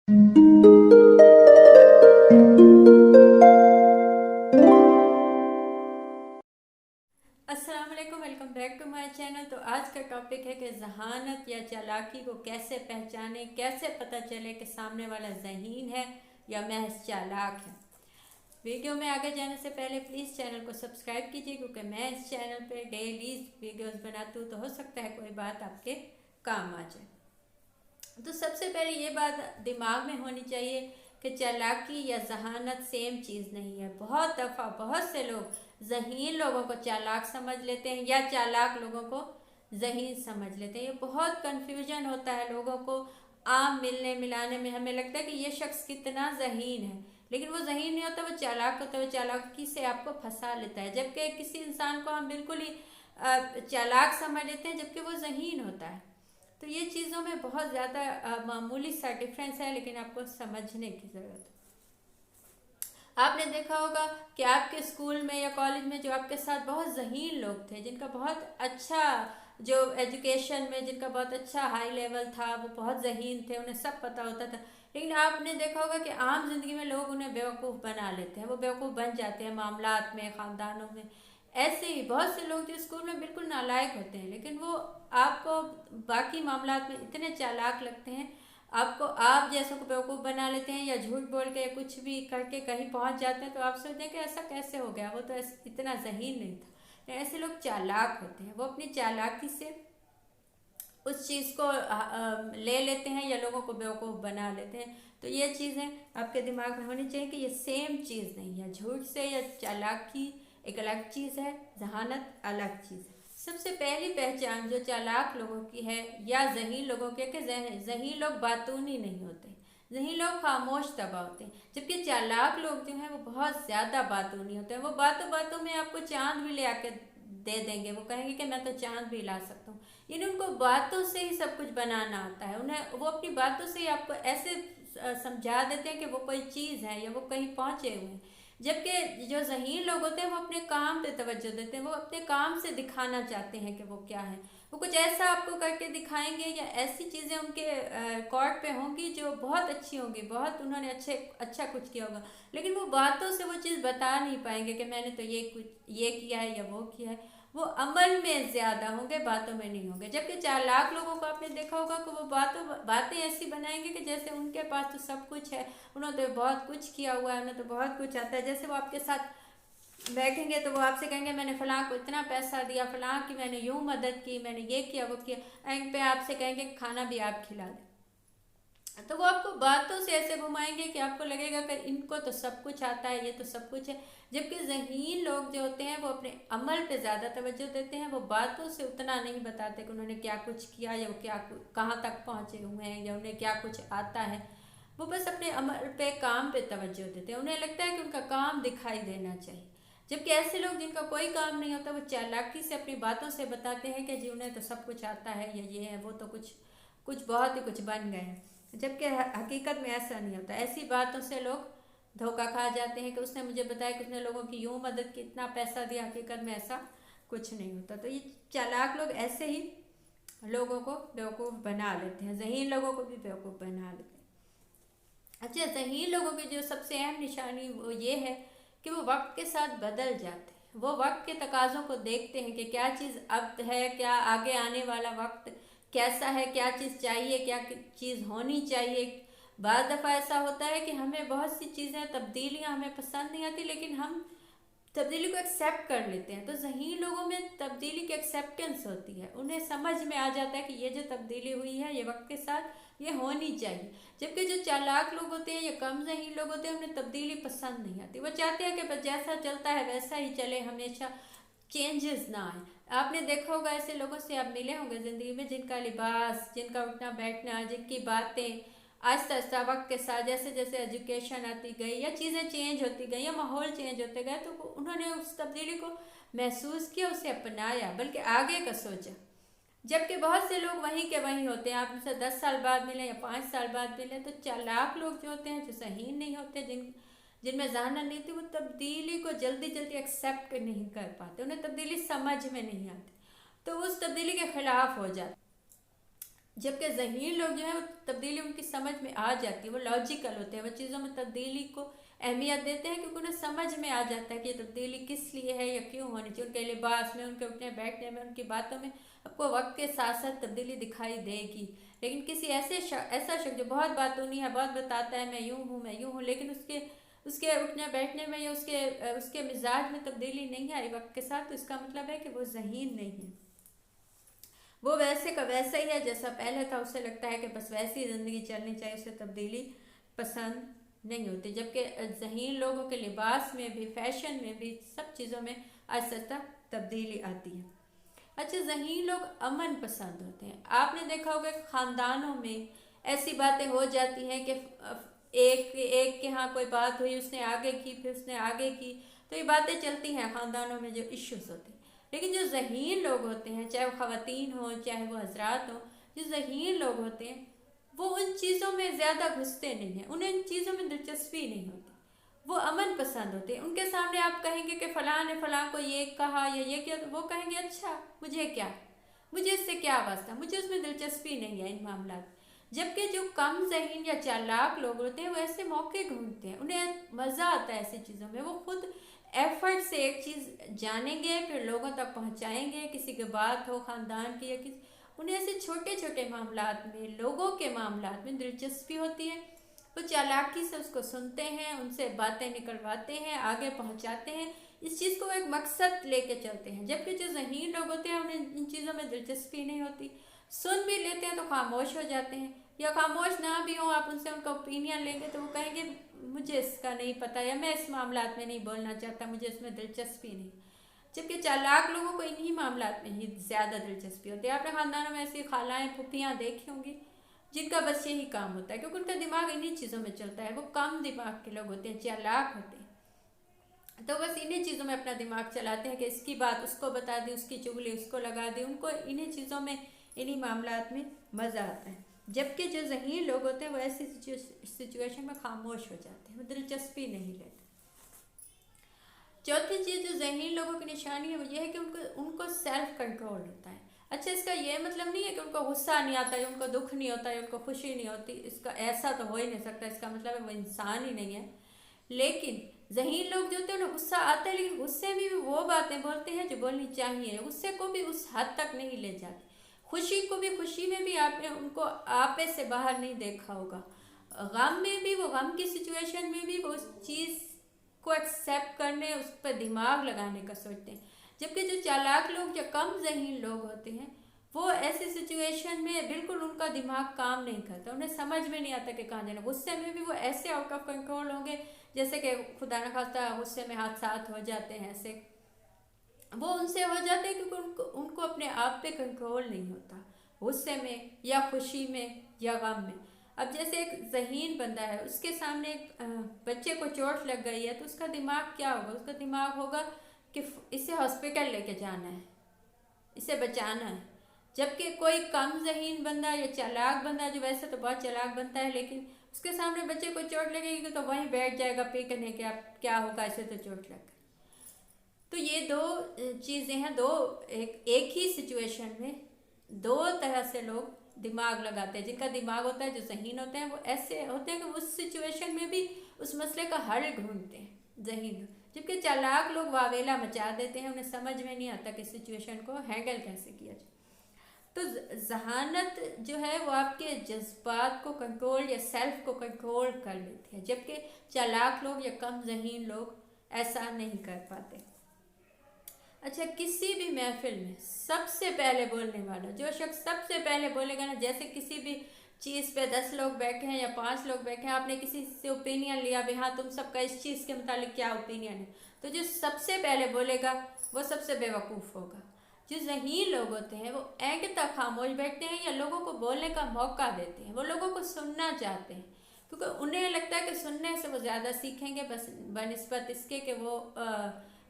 अस्सलाम वालेकुम, welcome back to my channel. तो आज का टॉपिक है कि जहानत या चालाकी को कैसे पहचाने, कैसे पता चले कि सामने वाला ज़हीन है या महज चालाक है। वीडियो में आगे जाने से पहले प्लीज़ चैनल को सब्सक्राइब कीजिए, क्योंकि मैं इस चैनल पे डेली वीडियोस बनाती हूँ, तो हो सकता है कोई बात आपके काम आ जाए। तो सबसे पहले ये बात दिमाग में होनी चाहिए कि चालाकी या जहानत सेम चीज़ नहीं है। बहुत दफ़ा बहुत से लोग ज़हीन लोगों को चालाक समझ लेते हैं या चालाक लोगों को ज़हीन समझ लेते हैं। ये बहुत कन्फ्यूजन होता है लोगों को। आम मिलने मिलाने में हमें लगता है कि ये शख्स कितना ज़हीन है, लेकिन वो ज़हीन नहीं होता, वो चालाक होता है। वो चालाकी से आपको फंसा लेता है। जबकि किसी इंसान को हम बिल्कुल ही चालाक समझ लेते हैं, जबकि वो ज़हीन होता है। तो ये चीज़ों में बहुत ज़्यादा मामूली सा डिफरेंस है, लेकिन आपको समझने की ज़रूरत है। आपने देखा होगा कि आपके स्कूल में या कॉलेज में जो आपके साथ बहुत ज़हीन लोग थे, जिनका बहुत अच्छा जो एजुकेशन में जिनका बहुत अच्छा हाई लेवल था, वो बहुत ज़हीन थे, उन्हें सब पता होता था। लेकिन आपने देखा होगा कि आम जिंदगी में लोग उन्हें बेवकूफ़ बना लेते हैं, वो बेवकूफ़ बन जाते हैं मामलात में, ख़ानदानों में। ऐसे ही बहुत से लोग जो स्कूल में बिल्कुल नालायक होते हैं, लेकिन वो आपको बाकी मामलात में इतने चालाक लगते हैं, आपको आप जैसों को बेवकूफ़ बना लेते हैं, या झूठ बोल के कुछ भी करके कहीं पहुंच जाते हैं। तो आप सोचते हैं कि ऐसा कैसे हो गया, वो तो इतना ज़हीन नहीं था। ऐसे लोग चालाक होते हैं, वो अपनी चालाकी से उस चीज़ को ले लेते हैं या लोगों को बेवकूफ़ बना लेते हैं। तो ये चीज़ें आपके दिमाग में होनी चाहिए कि ये सेम चीज़ नहीं है। झूठ से या चालाकी एक अलग चीज़ है, जहानत अलग चीज़ है। सबसे पहली पहचान जो चालाक लोगों की है या ज़हीन लोगों की है कि ज़हीन लोग बातूनी नहीं होते, ज़हीन लोग खामोश तबाह होते हैं। जबकि चालाक लोग जो हैं वो बहुत ज़्यादा बातूनी होते हैं। वो बातों बातों में आपको चांद भी ले आके दे देंगे। वो कहेंगे कि मैं तो चांद भी ला सकता हूँ। यानी उनको बातों से ही सब कुछ बनाना आता है। उन्हें वो अपनी बातों से ही आपको ऐसे समझा देते हैं कि वो कोई चीज़ है या वो कहीं पहुँचे हुए हैं। जबकि जो ज़हीन लोग होते हैं वो अपने काम पे तवज्जो देते हैं, वो अपने काम से दिखाना चाहते हैं कि वो क्या है। वो कुछ ऐसा आपको करके दिखाएंगे या ऐसी चीज़ें उनके रिकॉर्ड पे होंगी जो बहुत अच्छी होंगी, बहुत उन्होंने अच्छा कुछ किया होगा, लेकिन वो बातों से वो चीज़ बता नहीं पाएंगे कि मैंने तो ये किया है या वो किया है। वो अमल में ज़्यादा होंगे, बातों में नहीं होंगे। जबकि चालाक लोगों को आपने देखा होगा कि वो बातें ऐसी बनाएंगे कि जैसे उनके पास तो सब कुछ है, उन्होंने तो बहुत कुछ किया हुआ है, उन्हें तो बहुत कुछ आता है। जैसे वो आपके साथ बैठेंगे तो वो आपसे कहेंगे मैंने फ़लाँ को इतना पैसा दिया, फ़लाँ की मैंने यूँ मदद की, मैंने ये किया वो किया। एंड पे आपसे कहेंगे खाना भी आप खिला दें। तो वो आपको बातों से ऐसे घुमाएंगे कि आपको लगेगा कि इनको तो सब कुछ आता है, ये तो सब कुछ है। जबकि ज़हीन लोग जो होते हैं वो अपने अमल पे ज़्यादा तवज्जो देते हैं। वो बातों से उतना नहीं बताते कि उन्होंने क्या कुछ किया या वो कहाँ तक पहुँचे हुए हैं या उन्हें क्या कुछ आता है। वो बस अपने अमल पे, काम पे तवज्जो देते हैं। उन्हें लगता है कि उनका काम दिखाई देना चाहिए। जबकि ऐसे लोग जिनका कोई काम नहीं होता, वो चालाकी से अपनी बातों से बताते हैं कि जी उन्हें तो सब कुछ आता है या ये है, वो तो कुछ कुछ बहुत ही कुछ बन गए हैं। जबकि हकीकत में ऐसा नहीं होता। ऐसी बातों से लोग धोखा खा जाते हैं कि उसने मुझे बताया कि उसने लोगों की यूँ मदद की, इतना पैसा दिया। हकीकत में ऐसा कुछ नहीं होता। तो ये चालाक लोग ऐसे ही लोगों को बेवकूफ़ बना लेते हैं, ज़हीन लोगों को भी बेवकूफ़ बना लेते हैं। अच्छा, ज़हीन लोगों की जो सबसे अहम निशानी वो ये है कि वो वक्त के साथ बदल जाते हैं। वो वक्त के तकाज़ों को देखते हैं कि क्या चीज़ अब है, क्या आगे आने वाला वक्त कैसा है, क्या चीज़ चाहिए, क्या चीज़ होनी चाहिए। बाद दफ़ा ऐसा होता है कि हमें बहुत सी चीज़ें, तब्दीलियाँ हमें पसंद नहीं आती, लेकिन हम तब्दीली को एक्सेप्ट कर लेते हैं। तो ज़हीन लोगों में तब्दीली की एक्सेप्टेंस होती है। उन्हें समझ में आ जाता है कि ये जो तब्दीली हुई है ये वक्त के साथ ये होनी चाहिए। जबकि जो चालाक लोग होते हैं या कम ज़हीन लोग होते हैं, उन्हें तब्दीली पसंद नहीं आती। वो चाहते हैं कि बस जैसा चलता है वैसा ही चले, हमेशा चेंजेस ना आए। आपने देखा होगा ऐसे लोगों से आप मिले होंगे ज़िंदगी में, जिनका लिबास, जिनका उठना बैठना, जिनकी बातें आहिस्ता आहिस्ता वक्त के साथ जैसे जैसे एजुकेशन आती गई या चीज़ें चेंज होती गई या माहौल चेंज होते गए, तो उन्होंने उस तब्दीली को महसूस किया, उसे अपनाया, बल्कि आगे का सोचा। जबकि बहुत से लोग वहीं के वहीं होते हैं। आप उनसे 10 साल बाद मिले या 5 साल बाद मिले। तो चालाक लोग जो होते हैं, जो ज़हीन नहीं होते, जिनमें जहानत नहीं थी, वो तब्दीली को जल्दी जल्दी एक्सेप्ट नहीं कर पाते, उन्हें तब्दीली समझ में नहीं आती, तो वो उस तब्दीली के ख़िलाफ़ हो जाते। जबकि ज़हीन लोग जो है वो तब्दीली उनकी समझ में आ जाती है, वो लॉजिकल होते हैं, वो चीज़ों में तब्दीली को अहमियत देते हैं क्योंकि उन्हें समझ में आ जाता है कि ये तब्दीली किस लिए है या क्यों होनी चाहिए। उनके लिबास में, उनके उठने बैठने में, उनकी बातों में आपको वक्त के साथ साथ तब्दीली दिखाई देगी। लेकिन किसी ऐसा शख्स जो बहुत बातूनी है, बहुत बताता है मैं यूँ हूँ मैं यूँ हूँ, लेकिन उसके उसके उठने बैठने में या उसके मिजाज में तब्दीली नहीं आई वक्त के साथ, तो इसका मतलब है कि वो ज़हीन नहीं है। वो वैसे का वैसा ही है जैसा पहले था, उसे लगता है कि बस वैसी ज़िंदगी चलनी चाहिए, उसे तब्दीली पसंद नहीं होती। जबकि ज़हीन लोगों के लिबास में भी, फैशन में भी, सब चीज़ों में आहिस्ता तब्दीली आती है। अच्छा, ज़हीन लोग अमन पसंद होते हैं। आपने देखा होगा ख़ानदानों में ऐसी बातें हो जाती हैं कि एक एक के यहाँ कोई बात हुई, उसने आगे की, फिर उसने आगे की, तो ये बातें चलती हैं ख़ानदानों में जो इश्यूज़ होते हैं। लेकिन जो ज़हीन लोग होते हैं, चाहे वो ख़वातीन हों चाहे वो हजरात हों, जो ज़हीन लोग होते हैं वो उन चीज़ों में ज़्यादा घुसते नहीं हैं, उन्हें इन चीज़ों में दिलचस्पी नहीं होती, वो अमन पसंद होते हैं। उनके सामने आप कहेंगे कि फ़लाँ ने फ़लाँ को ये कहा या ये किया, तो वो कहेंगे अच्छा मुझे क्या, मुझे इससे क्या वास्ता, मुझे उसमें दिलचस्पी नहीं है इन मामला। जबकि जो कम ज़हीन या चालाक लोग होते हैं वो ऐसे मौके ढूंढते हैं, उन्हें मज़ा आता है ऐसी चीज़ों में। वो खुद एफर्ट से एक चीज़ जानेंगे, फिर लोगों तक पहुंचाएंगे, किसी की बात हो ख़ानदान की या किसी, उन्हें ऐसे छोटे छोटे मामलात में, लोगों के मामलात में दिलचस्पी होती है। वो चालाकी से उसको सुनते हैं, उनसे बातें निकलवाते हैं, आगे पहुंचाते हैं, इस चीज़ को एक मकसद लेके चलते हैं। जबकि जो ज़हीन लोग होते हैं उन्हें इन चीज़ों में दिलचस्पी नहीं होती, सुन भी लेते हैं तो खामोश हो जाते हैं, या खामोश ना भी हो, आप उनसे उनका ओपिनियन लेंगे तो वो कहेंगे मुझे इसका नहीं पता, या मैं इस मामलात में नहीं बोलना चाहता, मुझे इसमें दिलचस्पी नहीं। जबकि चालाक लोगों को इन्हीं मामलात में ही ज़्यादा दिलचस्पी होती है। आपने ख़ानदानों में ऐसी खालाएँ फूफियाँ देखी होंगी जिनका बस यही काम होता है, क्योंकि उनका दिमाग इन्हीं चीज़ों में चलता है। वो कम दिमाग के लोग होते हैं, चालाक होते हैं, तो बस इन्हीं चीज़ों में अपना दिमाग चलाते हैं कि इसकी बात उसको बता दी, उसकी चुगली उसको लगा दी, उनको इन्हीं चीज़ों में, इन्हीं मामलात में मज़ा आता है। जबकि जो ज़हीन लोग होते हैं वो ऐसी सिचुएशन में खामोश हो जाते हैं, वो दिलचस्पी नहीं लेते। चौथी चीज़ जो ज़हीन लोगों की निशानी है वो ये है कि उनको उनको सेल्फ कंट्रोल होता है। अच्छा, इसका ये मतलब नहीं है कि उनको गुस्सा नहीं आता, या उनको दुख नहीं होता, या उनको खुशी नहीं होती, इसका ऐसा तो हो ही नहीं सकता, इसका मतलब है वो इंसान ही नहीं है। लेकिन ज़हीन लोग जो होते हैं उन्हें गुस्सा आता है, लेकिन गुस्से में भी वो बातें बोलते हैं जो बोलनी चाहिए, गुस्से को भी उस हद तक नहीं ले जाते। खुशी को भी, खुशी में भी आपने उनको आपे से बाहर नहीं देखा होगा। गम में भी, वो गम की सिचुएशन में भी वो उस चीज़ को एक्सेप्ट करने, उस पर दिमाग लगाने का सोचते हैं। जबकि जो चालाक लोग, जो कम ज़हीन लोग होते हैं, वो ऐसी सिचुएशन में बिल्कुल उनका दिमाग काम नहीं करता, उन्हें समझ में नहीं आता कि कहाँ जाना। गुस्से में भी वो ऐसे आउट ऑफ कंट्रोल होंगे जैसे कि खुदा न खास्ता गुस्से में हादसात हो जाते हैं, ऐसे वो उनसे हो जाते हैं क्योंकि उनको उनको अपने आप पे कंट्रोल नहीं होता, गुस्से में या खुशी में या गम में। अब जैसे एक ज़हीन बंदा है, उसके सामने एक बच्चे को चोट लग गई है, तो उसका दिमाग क्या होगा? उसका दिमाग होगा कि इसे हॉस्पिटल लेके जाना है, इसे बचाना है। जबकि कोई कम ज़हीन बंदा या चालाक बंदा, जो वैसे तो बहुत चालाक बनता है, लेकिन उसके सामने बच्चे को चोट लगेगी तो वहीं बैठ जाएगा पीकने के, अब क्या होगा, इसे तो चोट लग। तो ये दो चीज़ें हैं, दो एक ही सिचुएशन में दो तरह से लोग दिमाग लगाते हैं। जिनका दिमाग होता है, जो ज़हीन होते हैं, वो ऐसे होते हैं कि उस सिचुएशन में भी उस मसले का हल ढूंढते हैं, ज़हीन। जबकि चालाक लोग वावेला मचा देते हैं, उन्हें समझ में नहीं आता कि सिचुएशन को हैंडल कैसे किया जाए। तो ज़हानत जो है वो आपके जज्बात को कंट्रोल या सेल्फ को कंट्रोल कर लेती है, जबकि चालाक लोग या कम ज़हीन लोग ऐसा नहीं कर पाते। अच्छा, किसी भी महफिल में सबसे पहले बोलने वाला, जो शख्स सबसे पहले बोलेगा ना, जैसे किसी भी चीज़ पे 10 लोग बैठे हैं या 5 लोग बैठे हैं, आपने किसी से ओपिनियन लिया भी, हाँ तुम सबका इस चीज़ के मुतालिक क्या ओपिनियन है, तो जो सबसे पहले बोलेगा वो सबसे बेवकूफ़ होगा। जो ज़हीन लोग होते हैं वो एंड तक खामोश बैठते हैं या लोगों को बोलने का मौका देते हैं, वो लोगों को सुनना चाहते हैं, क्योंकि उन्हें लगता है कि सुनने से वो ज़्यादा सीखेंगे, बस बनस्बत इसके कि वो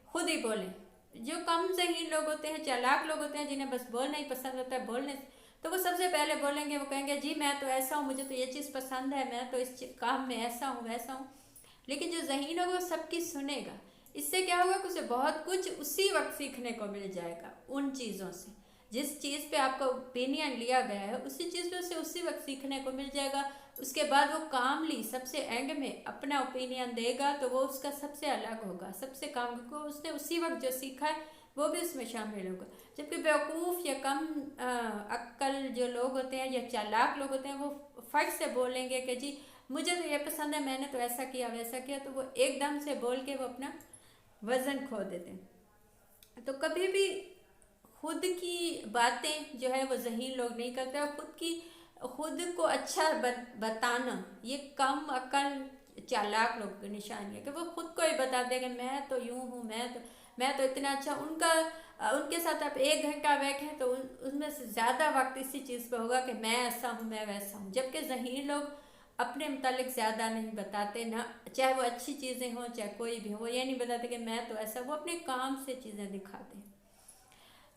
खुद ही बोलें। जो कम ज़हीन लोग होते हैं, चालाक लोग होते हैं, जिन्हें बस बोलना ही पसंद होता है, बोलने, तो वो सबसे पहले बोलेंगे, वो कहेंगे जी मैं तो ऐसा हूँ, मुझे तो ये चीज़ पसंद है, मैं तो इस काम में ऐसा हूँ वैसा हूँ। लेकिन जो ज़हीन होगा वो सबकी सुनेगा। इससे क्या होगा कि उसे बहुत कुछ उसी वक्त सीखने को मिल जाएगा उन चीज़ों से। जिस चीज़ पे आपका ओपिनियन लिया गया है उसी चीज़ पे उसे उसी वक्त सीखने को मिल जाएगा। उसके बाद वो कामली सबसे एंड में अपना ओपिनियन देगा तो वो उसका सबसे अलग होगा, सबसे काम, क्योंकि उसने उसी वक्त जो सीखा है वो भी उसमें शामिल होगा। जबकि बेवकूफ़ या कम अक्ल जो लोग होते हैं या चालाक लोग होते हैं वो फट से बोलेंगे कि जी मुझे तो ये पसंद है, मैंने तो ऐसा किया वैसा किया, तो वो एकदम से बोल के वो अपना वज़न खो देते हैं। तो कभी भी खुद की बातें जो है वो ज़हीन लोग नहीं करते, और खुद को अच्छा बताना ये कम अक्ल चालाक लोग की निशानी है कि वो खुद को ही बताते हैं कि मैं तो यूँ हूँ, मैं तो इतना अच्छा। उनके साथ आप 1 घंटा बैठें तो उसमें से ज़्यादा वक्त इसी चीज़ पे होगा कि मैं ऐसा हूँ, मैं वैसा हूँ। जबकि ज़हीन लोग अपने मुतालिक ज़्यादा नहीं बताते ना, चाहे वो अच्छी चीज़ें हों चाहे कोई भी हो, वो ये नहीं बताते कि मैं तो ऐसा, वो अपने काम से चीज़ें दिखाते हैं।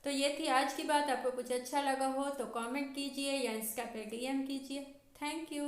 तो ये थी आज की बात। आपको कुछ अच्छा लगा हो तो कमेंट कीजिए या इंस्टा पे DM कीजिए। Thank you.